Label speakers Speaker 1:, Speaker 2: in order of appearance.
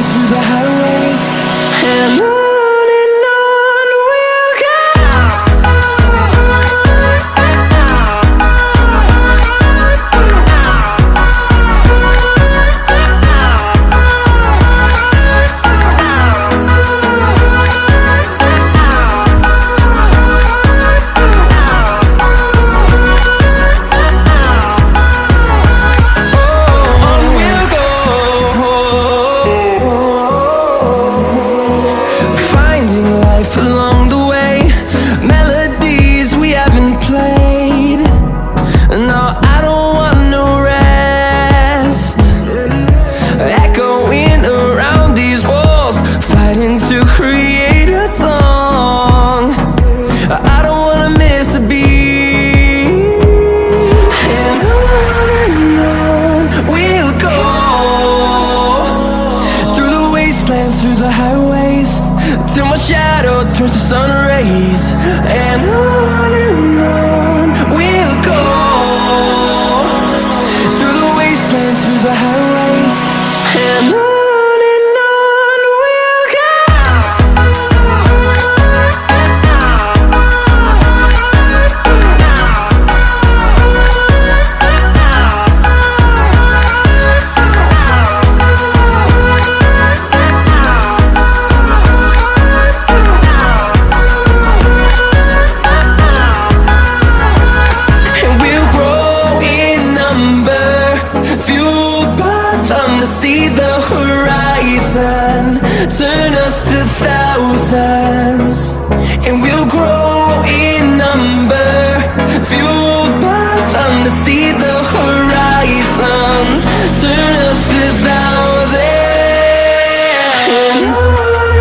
Speaker 1: wastelands, through the highways, and on we'll go. Along the way, melodies we haven't played. No, I don't want no rest. Echoing around these walls, fighting to create a song. I don't wanna miss a beat. And on we'll go, through the wastelands, through the highways, till my shadow turns to sun rays. And on